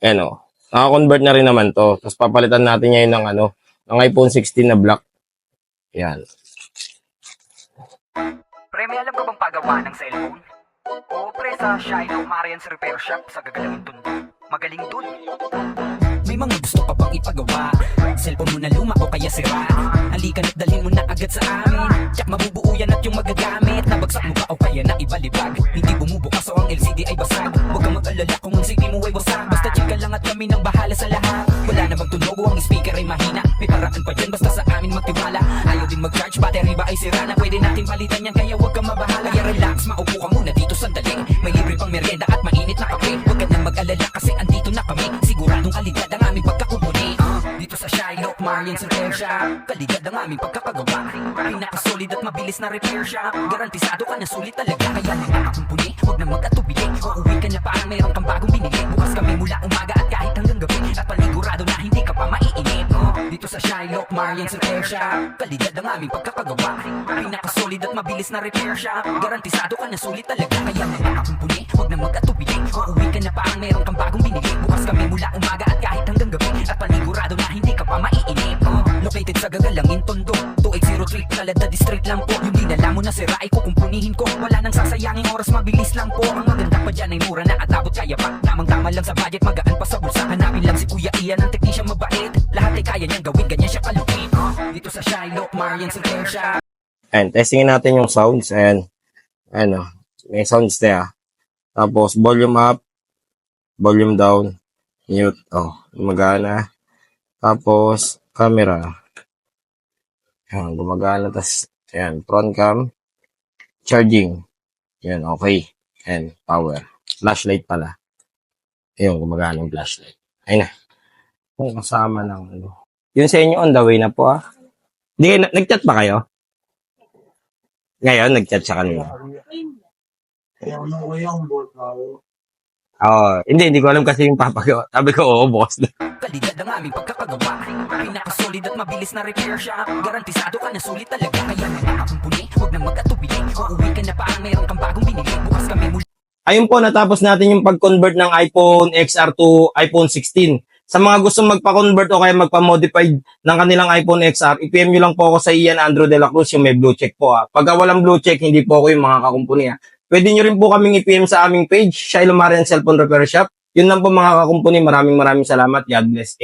Ayan o. Naka-convert na rin naman to. Tapos papalitan natin ngayon ng ng iPhone 16 na black. Yan. Pre, may alam ka bang pagawa ng cellphone? Oo pre, sa Shiloh Marian's Repair Shop sa Gagalangin Tondo. Magaling dun. May mga gusto ka bang ipagawa? Cellphone mo na luma o kaya sira? Halika na't dalhin mo na agad sa amin. Tsak mabubuo yan at yung magagamit. Nabagsak mo ba o kaya na ibalibag? Hindi bumubukas o ang LCD ay basag. Huwag kang mag-alala kung ang CD mo ay wasak. Basta check ka lang at kami nang bahala sa lahat. Wala na bang tunog o ang speaker ay mahina? May paraan pa yan basta sa amin magtiwala. Ayaw din mag-charge, battery ba ay sira na? Pwede natin palitan yan kaya huwag kang mabahala. Kaya relax, maupo ka muna dito sandali. May libre pang merienda at mainit na kape. Huwag ka nang mag-alala kasi andito na kami. Siguradong kalidad ang aming pagkakubuni. Dito sa Shiloh Marian's Repair Shop, kalidad ang aming pagkakagawa. Pinakasolid at mabilis na repair shop. Garantisado ka na sulit talaga. Kaya mga kakumpuni, huwag na mag-atubili. Uuwi ka na parang mayroon kang bagong binili. Bukas kami mula umaga at kahit hanggang gabi. At panigurado na hindi ka pa maiinip. Dito sa Shiloh Marian's Repair Shop, kalidad ang aming pagkakagawa. Pinakasolid at mabilis na repair shop. Garantisado ka na sulit talaga. Kaya mga kakumpuni, huwag na mag-atubili. Uuwi ka na parang mayroon kang bagong binili. Bukas kami mula umaga at kahit hanggang gabi. At panigurado na hindi ka pa maiinip. Located sa Gagalangin Tondo, 2803 Caladad Street lang po. Yung dinala mo na sira ay kukumpunihin ko. Wala nang sasayangin oras, mabilis lang po. Ang maganda pa dyan ay mura na at abot kaya pa. Tamang-tama lang sa budget, magaan pa sa bulsa. Hanapin lang si Kuya Ian, ang teknisyang mabait. Lahat ay kaya niyang gawin, ganyan siya kalupit. Dito sa Shiloh Marian's Repair Shop. And testingin natin yung sounds. And may sounds there. Tapos volume up, volume down, mute. Gumagana. Tapos camera. Yan, gumagana. Tapos yan, front cam, charging. Yan, okay. And power. Flashlight pala. Ayun, gumagana yung flashlight. Ayun na. Kung kasama ng Yun sa inyo on the way na po Hindi, nag-chat ba kayo? Ngayon, nag-chat siya kanina. Hindi ko alam kasi yung papagawa. Sabi ko, oo, boss. Kalidad ang aming pagkakagawa. Pinakasolid at mabilis na repair shop. Garantisado ka na sulit talaga. Kaya mga kakumpuni, huwag na mag-atubili. Uuwi ka na parang mayroon kang bagong binili. Bukas kami mula. Ayun po, natapos natin yung pag-convert ng iPhone XR to iPhone 16. Sa mga gustong magpa-convert o kaya magpa-modified ng kanilang iPhone XR, i-PM nyo lang po ako sa Ian Andrew de la Cruz, yung may blue check po Pagka walang blue check, hindi po ako yung mga kakumpuni Pwede nyo rin po kaming i-PM sa aming page, Shiloh Marian Cellphone Repair Shop. Yun lang po mga kakumpuni. Maraming salamat. God bless.